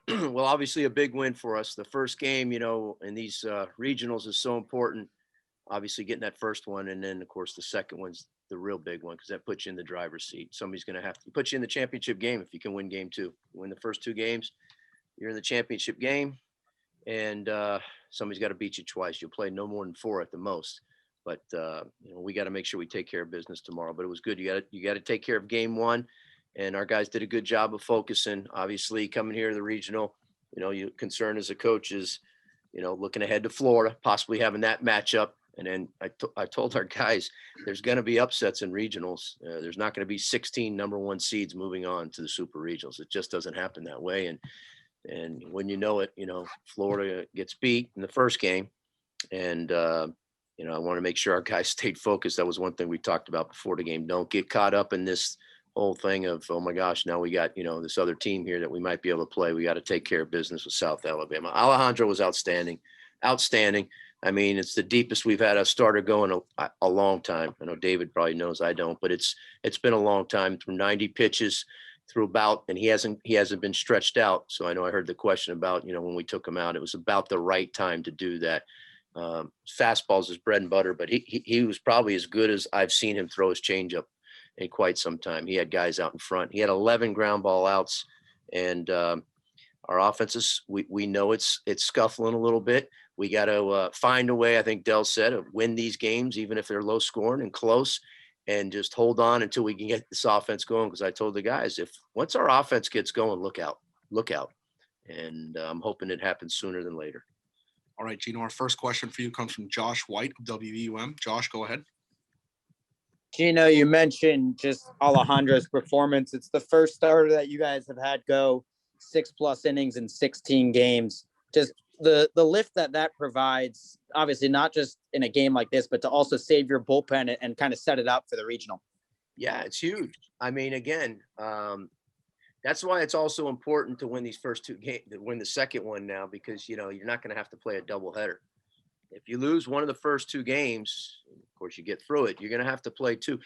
Well, obviously a big win for us. The first game, in these regionals is so important. Obviously getting that first one. And then of course the second one's the real big one because that puts you in the driver's seat. Somebody's going to have to put you in the championship game if you can win game two. Win the first two games, you're in the championship game, and somebody's got to beat you twice. You'll play no more than four at the most. But we got to make sure we take care of business tomorrow. But it was good. You got to take care of game one, and our guys did a good job of focusing. Obviously, coming here to the regional, your concern as a coach is, looking ahead to Florida, possibly having that matchup. And then I told our guys, there's going to be upsets in regionals. There's not going to be 16 number one seeds moving on to the super regionals. It just doesn't happen that way. And when you know it, Florida gets beat in the first game. And, I want to make sure our guys stayed focused. That was one thing we talked about before the game. Don't get caught up in this whole thing of, oh my gosh, now we got, this other team here that we might be able to play. We got to take care of business with South Alabama. Alejandro was outstanding. I mean, it's the deepest we've had a starter going a long time. I know David probably knows, I don't, but it's been a long time, through 90 pitches, through about, and he hasn't been stretched out. So I know I heard the question about, when we took him out, it was about the right time to do that. Fastball's his bread and butter, but he was probably as good as I've seen him throw his changeup in quite some time. He had guys out in front. He had 11 ground ball outs, and our offenses, we know it's scuffling a little bit. We got to find a way, I think Dell said, to win these games, even if they're low scoring and close, and just hold on until we can get this offense going. Because I told the guys, once our offense gets going, look out. And I'm hoping it happens sooner than later. All right, Gino, our first question for you comes from Josh White of WVUM. Josh, go ahead. Gino, you mentioned just Alejandro's performance. It's the first starter that you guys have had go 6+ innings in 16 games. Just the lift that provides, obviously not just in a game like this, but to also save your bullpen and kind of set it up for the regional. Yeah, it's huge. I mean, again, that's why it's also important to win these first two games, to win the second one now, because, you're not going to have to play a doubleheader. If you lose one of the first two games, of course, you get through it. You're going to have to play two.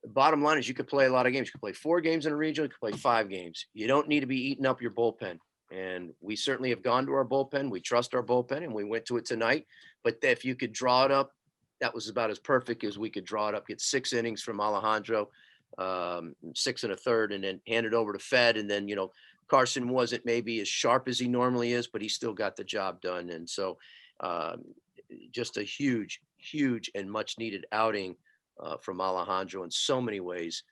The bottom line is you could play a lot of games. You could play 4 games in a regional. You could play 5 games. You don't need to be eating up your bullpen. And we certainly have gone to our bullpen. We trust our bullpen, and we went to it tonight. But if you could draw it up, that was about as perfect as we could draw it up. Get 6 innings from Alejandro, 6 1/3, and then hand it over to Fed. And then, Carson wasn't maybe as sharp as he normally is, but he still got the job done. And so just a huge, huge and much needed outing from Alejandro in so many ways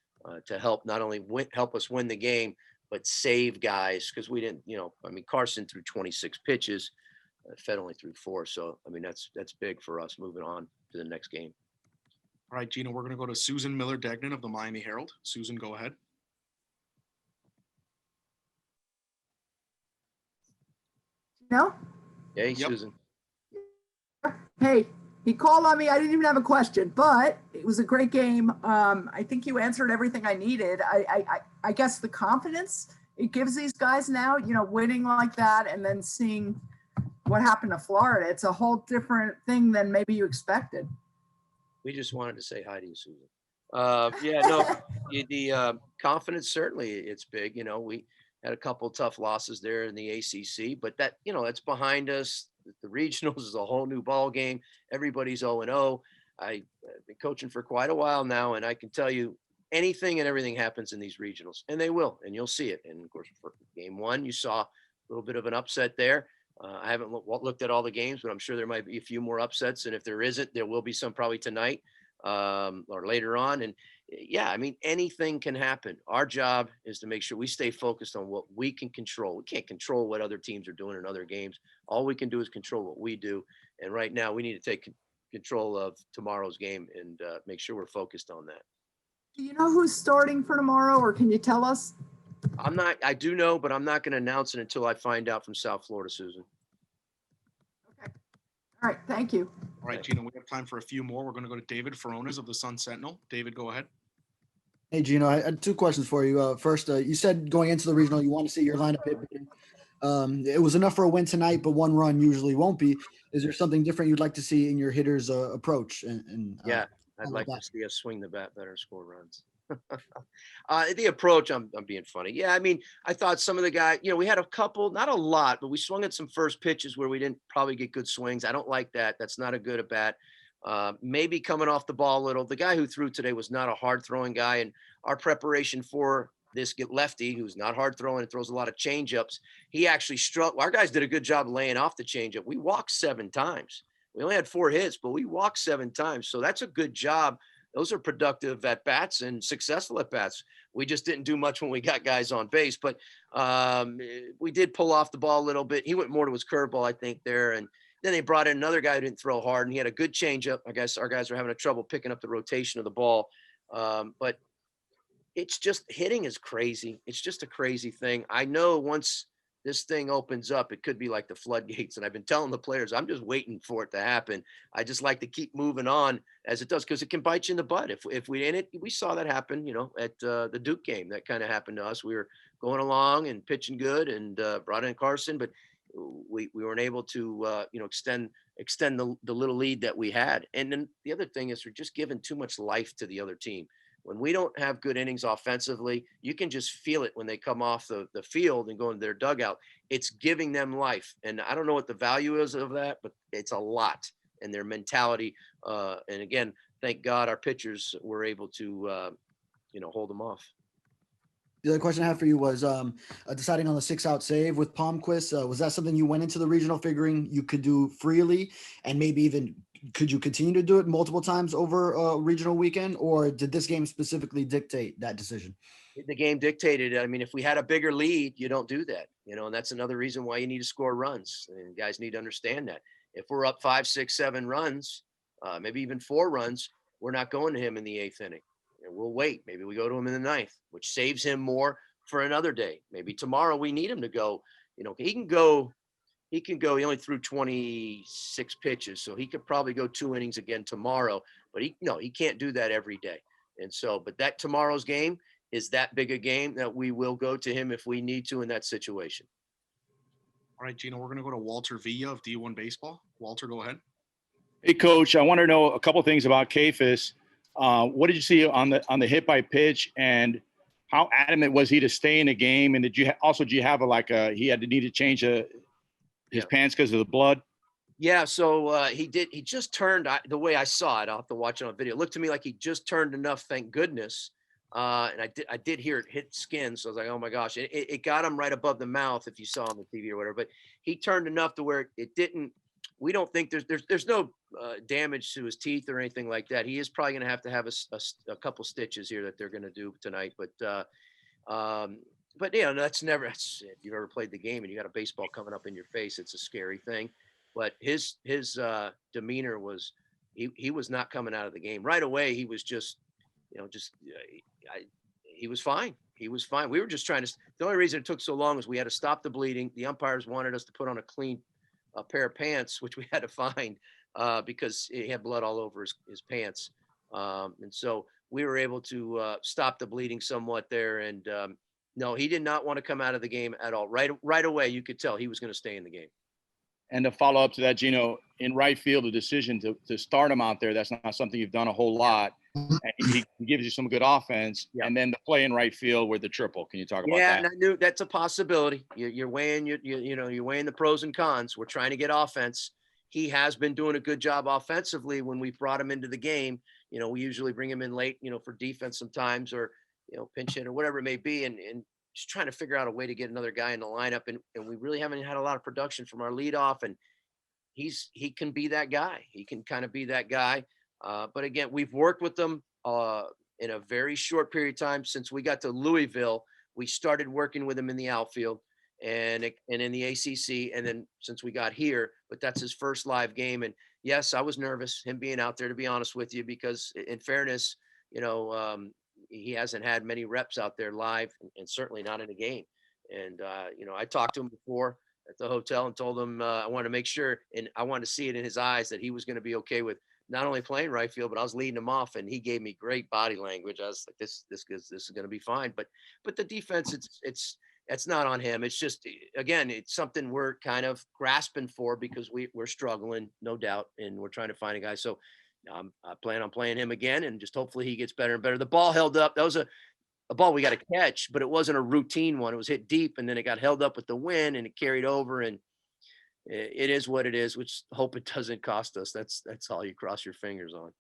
to help not only help us win the game, but save guys, because we didn't, Carson threw 26 pitches, Fed only threw 4. So, that's big for us moving on to the next game. All right, Gino, we're going to go to Susan Miller-Degnan of the Miami Herald. Susan, go ahead. No? Hey, Yep. Susan. Hey, he called on me. I didn't even have a question, but it was a great game. I think you answered everything I needed. I guess the confidence it gives these guys now, winning like that and then seeing what happened to Florida. It's a whole different thing than maybe you expected. We just wanted to say hi to you, Susan. The confidence, certainly it's big. We had a couple of tough losses there in the ACC, but that, that's behind us. The regionals is a whole new ball game. Everybody's 0-0. I've been coaching for quite a while now, and I can tell you anything and everything happens in these regionals, and they will, and you'll see it. And of course, for game one, you saw a little bit of an upset there. I haven't looked at all the games, but I'm sure there might be a few more upsets. And if there isn't, there will be some probably tonight or later on. And yeah, anything can happen. Our job is to make sure we stay focused on what we can control. We can't control what other teams are doing in other games. All we can do is control what we do. And right now we need to take control of tomorrow's game and make sure we're focused on that. Do you know who's starting for tomorrow, or can you tell us? I do know, but I'm not going to announce it until I find out from South Florida, Susan. Okay. All right. Thank you. All right, Gino, we have time for a few more. We're going to go to David Feronas of the Sun Sentinel. David, go ahead. Hey, Gino, I had 2 questions for you. First, you said going into the regional, you want to see your lineup hit. It was enough for a win tonight, but 1 run usually won't be. Is there something different you'd like to see in your hitters' approach? Yeah, I'd like to see us swing the bat better, score runs. The approach, I'm being funny. Yeah, I mean, I thought some of the guys, we had a couple, not a lot, but we swung at some first pitches where we didn't probably get good swings. I don't like that. That's not a good at bat. Maybe coming off the ball a little. The guy who threw today was not a hard throwing guy, and our preparation for this get lefty, who's not hard throwing and throws a lot of change ups. He actually struck. Our guys did a good job laying off the change up. We walked 7 times. We only had 4 hits, but we walked 7 times. So that's a good job. Those are productive at bats and successful at bats. We just didn't do much when we got guys on base, but we did pull off the ball a little bit. He went more to his curveball, I think, there. And then they brought in another guy who didn't throw hard, and he had a good changeup. I guess our guys are having a trouble picking up the rotation of the ball. But it's just hitting is crazy. It's just a crazy thing. I know once this thing opens up, it could be like the floodgates. And I've been telling the players, I'm just waiting for it to happen. I just like to keep moving on as it does, because it can bite you in the butt. If we in it, we saw that happen, at the Duke game. That kind of happened to us. We were going along and pitching good and brought in Carson, but we weren't able to extend the little lead that we had. And then the other thing is we're just giving too much life to the other team. When we don't have good innings offensively, you can just feel it when they come off the field and go into their dugout. It's giving them life. And I don't know what the value is of that, but it's a lot. And their mentality. And again, thank God our pitchers were able to, hold them off. The other question I have for you was deciding on the 6-out save with Palmquist. Was that something you went into the regional figuring you could do freely, and maybe even could you continue to do it multiple times over a regional weekend, or did this game specifically dictate that decision? The game dictated it. I mean, if we had a bigger lead, you don't do that, and that's another reason why you need to score runs. And guys need to understand that. If we're up 5, 6, 7 runs, maybe even 4 runs, we're not going to him in the 8th inning. And we'll wait. Maybe we go to him in the 9th, which saves him more for another day. Maybe tomorrow we need him to go. He can go. He only threw 26 pitches, so he could probably go 2 innings again tomorrow. But he can't do that every day. And so, but that tomorrow's game is that big a game that we will go to him if we need to in that situation. All right, Gino, we're going to go to Walter Villa of D1 Baseball. Walter, go ahead. Hey, Coach, I want to know a couple of things about Kafis. What did you see on the hit by pitch, and how adamant was he to stay in the game? And did you have he had to need to change his pants because of the blood? Yeah, so he did. He just turned. The way I saw it, I'll have to watch it on video. It looked to me like he just turned enough. Thank goodness. And I did hear it hit skin, so I was like, oh my gosh, it got him right above the mouth if you saw on the TV or whatever. But he turned enough to where it didn't. We don't think there's no damage to his teeth or anything like that. He is probably going to have a couple stitches here that they're going to do tonight. But that's never. If you've ever played the game and you got a baseball coming up in your face, it's a scary thing. But his demeanor was he was not coming out of the game right away. He was just he was fine. He was fine. We were just trying to. The only reason it took so long was we had to stop the bleeding. The umpires wanted us to put on a clean pair of pants, which we had to find because he had blood all over his pants. And so we were able to stop the bleeding somewhat there. And no, he did not want to come out of the game at all. Right away, you could tell he was going to stay in the game. And to follow up to that, Gino, in right field, the decision to start him out there, that's not something you've done a whole lot. And he gives you some good offense. Yeah. And then the play in right field with the triple. Can you talk about that? Yeah, and I knew that's a possibility. You're weighing you're weighing the pros and cons. We're trying to get offense. He has been doing a good job offensively when we brought him into the game. We usually bring him in late, for defense sometimes, or pinch hit or whatever it may be, and just trying to figure out a way to get another guy in the lineup. And we really haven't had a lot of production from our leadoff, and he can be that guy. He can kind of be that guy. But again, we've worked with them in a very short period of time since we got to Louisville. We started working with him in the outfield and in the ACC, and then since we got here. But that's his first live game, and yes, I was nervous him being out there, to be honest with you, because in fairness, he hasn't had many reps out there live, and certainly not in a game. And I talked to him before at the hotel and told him I wanted to make sure, and I wanted to see it in his eyes that he was going to be okay with not only playing right field, but I was leading him off, and he gave me great body language. I was like, this is going to be fine. But the defense, it's not on him. It's just, again, it's something we're kind of grasping for because we're struggling, no doubt, and we're trying to find a guy. So, I plan on playing him again, and just hopefully he gets better and better. The ball held up. That was a ball we got to catch, but it wasn't a routine one. It was hit deep, and then it got held up with the wind, and it carried over. And it is what it is. Which hope it doesn't cost us. That's all you cross your fingers on.